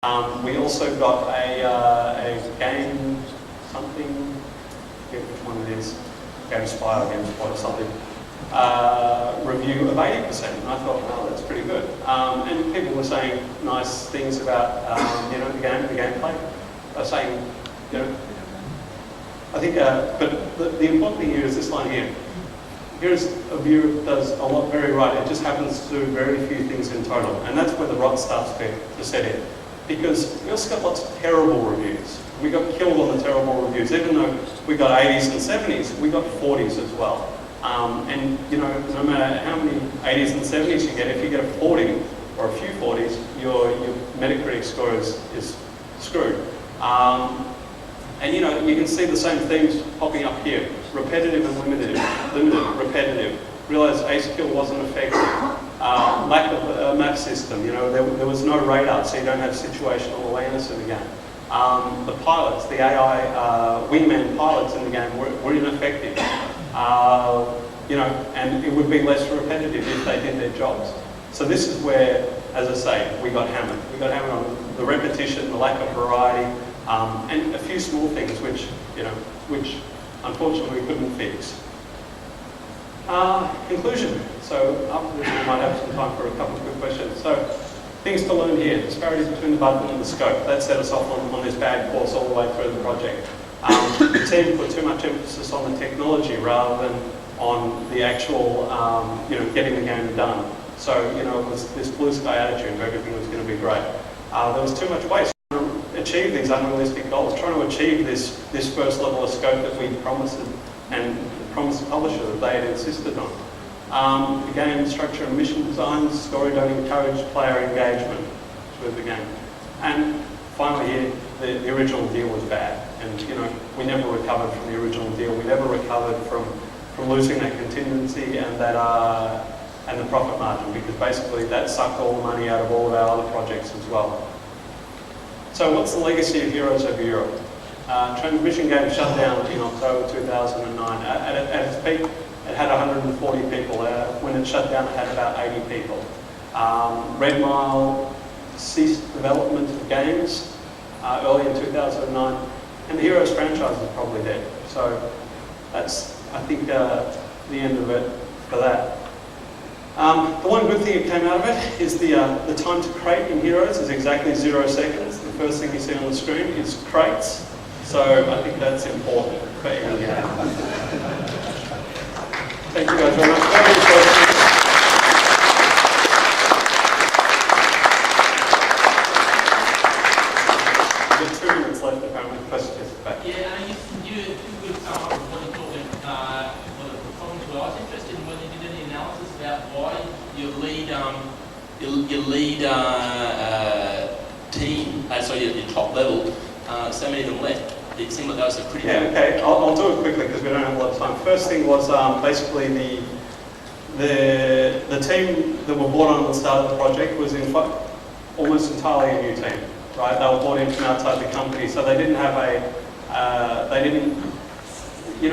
We also got a game something, I forget which one it is, Game Spy or Game Spot or something, review of 80%, and I thought, wow, that's pretty good. And people were saying nice things about the game, the gameplay. They were saying, I think, but the important thing here is this line here. Here's a view that does a lot very right. It just happens to do very few things in total, and that's where the rot starts to set in. Because we also got lots of terrible reviews. We got killed on the terrible reviews. Even though we got 80s and 70s, we got 40s as well. And no matter how many 80s and 70s you get, if you get a 40 or a few 40s, your Metacritic score is screwed. And you can see the same themes popping up here. Repetitive and limited, repetitive. Realize ace kill wasn't effective. Lack of a map system, there was no radar, so you don't have situational awareness in the game. The pilots, the AI wingman pilots in the game were ineffective. And it would be less repetitive if they did their jobs. So this is where, as I say, we got hammered. We got hammered on the repetition, the lack of variety, and a few small things which unfortunately we couldn't fix. Conclusion. So after this we might have some time for a couple of quick questions. So things to learn here. Disparity between the button and the scope. That set us off on this bad course all the way through the project. The team put too much emphasis on the technology rather than on the actual, getting the game done. So, it was this blue sky attitude where everything was going to be great. There was too much waste trying to achieve these unrealistic goals, trying to achieve this first level of scope that we promised the publisher that they had insisted on. The game structure and mission designs, story don't encourage player engagement with the game. And finally here, the original deal was bad. And we never recovered from the original deal. We never recovered from losing that contingency and and the profit margin, because basically that sucked all the money out of all of our other projects as well. So what's the legacy of Heroes over Europe? Transmission game shut down in October 2009. At its peak, it had 140 people. When it shut down, it had about 80 people. Red Mile ceased development of games early in 2009, and the Heroes franchise is probably dead. So that's, I think, the end of it for that. The one good thing that came out of it is the time to crate in Heroes is exactly 0 seconds. The first thing you see on the screen is crates. So I think that's important for any game. Thank you guys very much. Very good questions. We've got 2 minutes left apparently. Questions back. Yeah, you did a good summary of what you're talking what the problems were. I was interested in whether you did any analysis about why your lead team, your top level, so many of them left. It seemed like those are pretty... Yeah, okay. I'll do it quickly because we don't have a lot of time. First thing was basically the team that were brought on at the start of the project was in fact almost entirely a new team, right? They were brought in from outside the company, so they didn't have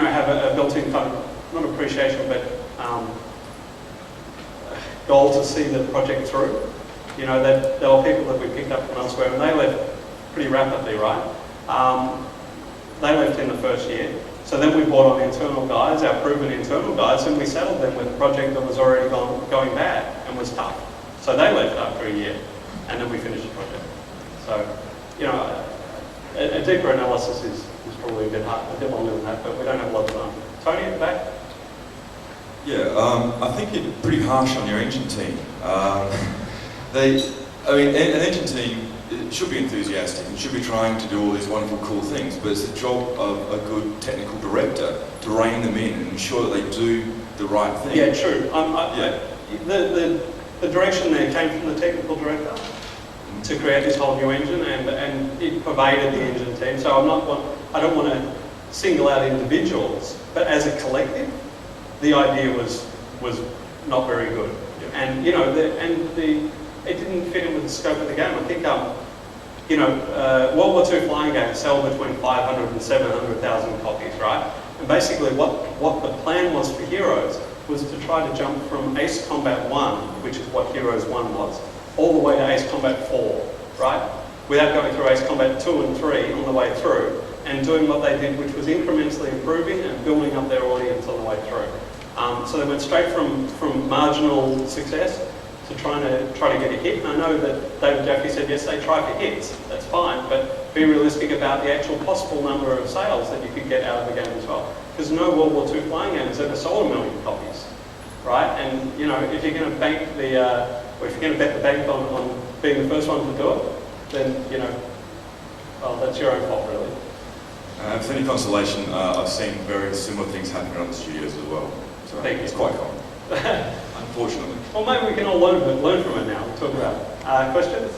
have a built-in kind of, not appreciation, but goal to see the project through. There were people that we picked up from elsewhere, and they left pretty rapidly, right? They left in the first year. So then we brought on internal guys, our proven internal guys, and we settled them with a project that was already going bad and was tough. So they left after a year, and then we finished the project. So, a deeper analysis is probably a bit longer than that, but we don't have a lot of time. Tony, at the back? Yeah, I think you're pretty harsh on your engine team. An engine team should be enthusiastic and should be trying to do all these wonderful, cool things, but it's the job of a good technical director to rein them in and ensure that they do the right thing. Yeah, true. The direction there came from the technical director to create this whole new engine, and it pervaded the engine team. So I don't want to single out individuals, but as a collective, the idea was not very good. Yeah. And it didn't fit in with the scope of the game. I think World War II flying games sell between 500 and 700,000 copies, right? And basically what the plan was for Heroes was to try to jump from Ace Combat 1, which is what Heroes 1 was, all the way to Ace Combat 4, right? without going through Ace Combat 2 and 3 on the way through, and doing what they did, which was incrementally improving and building up their audience on the way through. So they went straight from marginal success to try to get a hit. And I know that David Jaffe said, yes, they try for hits, that's fine, but be realistic about the actual possible number of sales that you could get out of the game as well. Because no World War II flying game has ever sold 1 million copies, right? And you know, if you're going to bank or if you're going to bet the bank on being the first one to do it, then you know, well, that's your own fault, really. For any consolation, I've seen very similar things happen in other studios as well. So it's quite common, unfortunately. Well, maybe we can all learn from it now. We'll talk about it. Questions?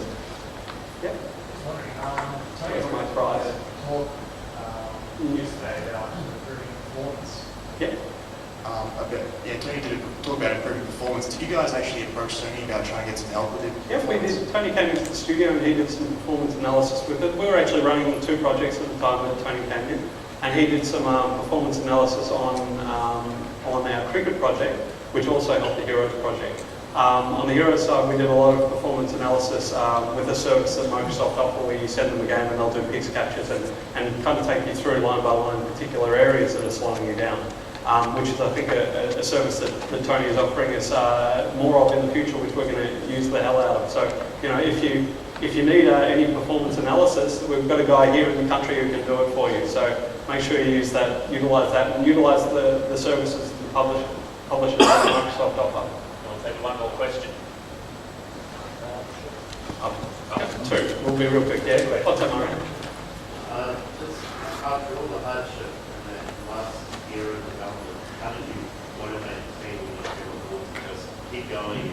Yeah. Just wondering, Where's my prize? talk yesterday about improving performance. Yeah. Tony did talk about improving performance. Did you guys actually approach Sony about trying to get some help with it? Yeah, we did. Tony came into the studio and he did some performance analysis with it. We were actually running 2 projects at the time that Tony came in, and he did some performance analysis on our cricket project, which also helped the Heroes project. On the Heroes side, we did a lot of performance analysis with a service that Microsoft offer where you send them a game and they'll do pixel captures and kind of take you through line by line particular areas that are slowing you down. Which is, I think, a service that Tony is offering us more of in the future, which we're going to use the hell out of. So, you know, if you need any performance analysis, we've got a guy here in the country who can do it for you. So make sure you use that, utilise that, and utilise the services the publishers that Microsoft offer. I'll take one more question. 2. We'll be real quick. Yeah. What's up, Mario? Just after all the hardship in that last year of development, how did you motivate the team and your people to just keep going?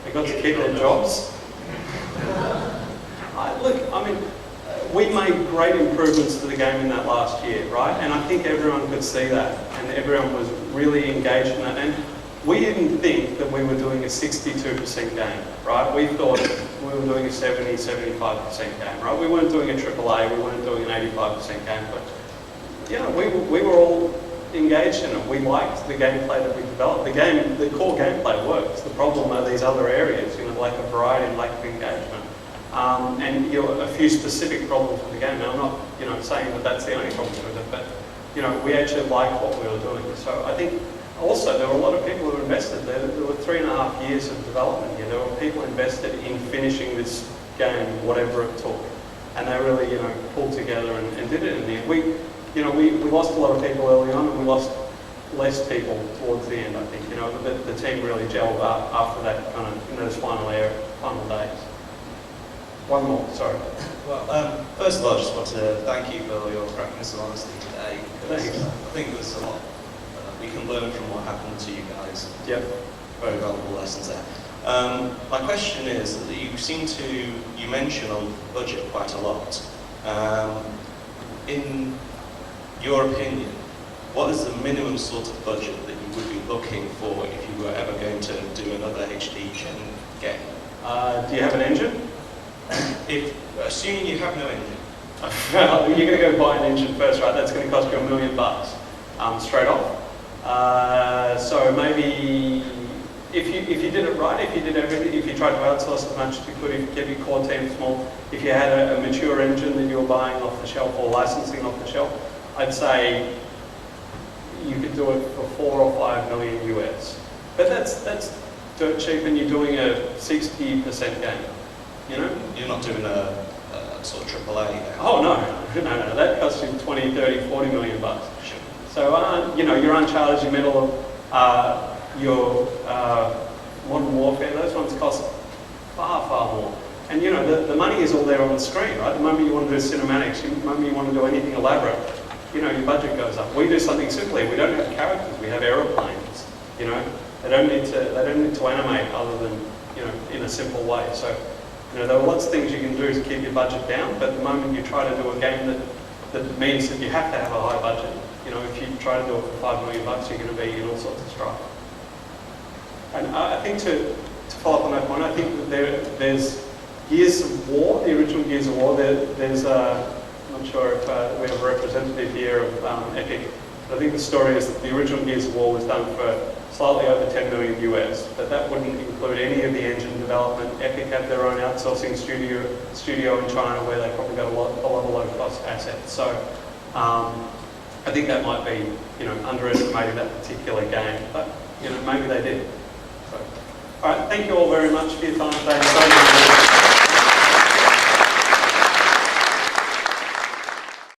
They got to keep their jobs. We made great improvements to the game in that last year, right? And I think everyone could see that, and everyone was really engaged in that. And we didn't think that we were doing a 62% game, right? We thought we were doing a 70, 75% game, right? We weren't doing a AAA, we weren't doing an 85% game, but you know, we were all engaged in it. We liked the gameplay that we developed. The core gameplay works. The problem are these other areas, you know, lack of variety and lack of engagement. And you know, a few specific problems with the game. Now, I'm not, you know, saying that that's the only problem with it, but you know, we actually liked what we were doing. So I think also there were a lot of people who invested. There were 3.5 years of development here. There were people invested in finishing this game, whatever it took, and they really, you know, pulled together and did it in the end. We lost a lot of people early on, and we lost less people towards the end. I think, you know, the team really gelled up after that kind of, in those final days. One more, sorry. Well, first of all, I just want to thank you for your frankness and honesty today. Because Thanks. I think there's a lot we can learn from what happened to you guys. Yep. Very valuable lessons there. My question is that you mention on budget quite a lot. In your opinion, what is the minimum sort of budget that you would be looking for if you were ever going to do another HD Gen game? Do you have an engine? Assuming you have no engine. Well, you're going to go buy an engine first, right? That's going to cost you $1 million straight off. So maybe if you did it right, if you did everything, if you tried to outsource as much as you could, if you kept your core team small, if you had a mature engine that you were buying off the shelf or licensing off the shelf, I'd say you could do it for 4 or 5 million US. But that's dirt cheap, and you're doing a 60% game. You know? You're not doing a sort of AAA game. Oh no, that costs you 20, 30, 40 million bucks. Sure. So, you know, your Uncharted, your Medal of, your Modern Warfare, those ones cost far, far more. And you know, the money is all there on the screen, right? The moment you want to do cinematics, the moment you want to do anything elaborate, you know, your budget goes up. We do something simply. We don't have characters. We have aeroplanes. You know, they don't need to animate other than, you know, in a simple way. So, you know, there are lots of things you can do to keep your budget down, but the moment you try to do a game that means that you have to have a high budget, you know, if you try to do it for 5 million bucks, you're going to be in all sorts of strife. And I think to follow up on that point, I think that there's Gears of War, the original Gears of War. There's I'm not sure if we have a representative here of Epic. I think the story is that the original Gears of War was done for slightly over 10 million US, but that wouldn't include any of the engine development. Epic had their own outsourcing studio in China where they probably got a lot of low-cost assets. So I think that might be, underestimating that particular game, but maybe they did. So, all right, thank you all very much for your time today.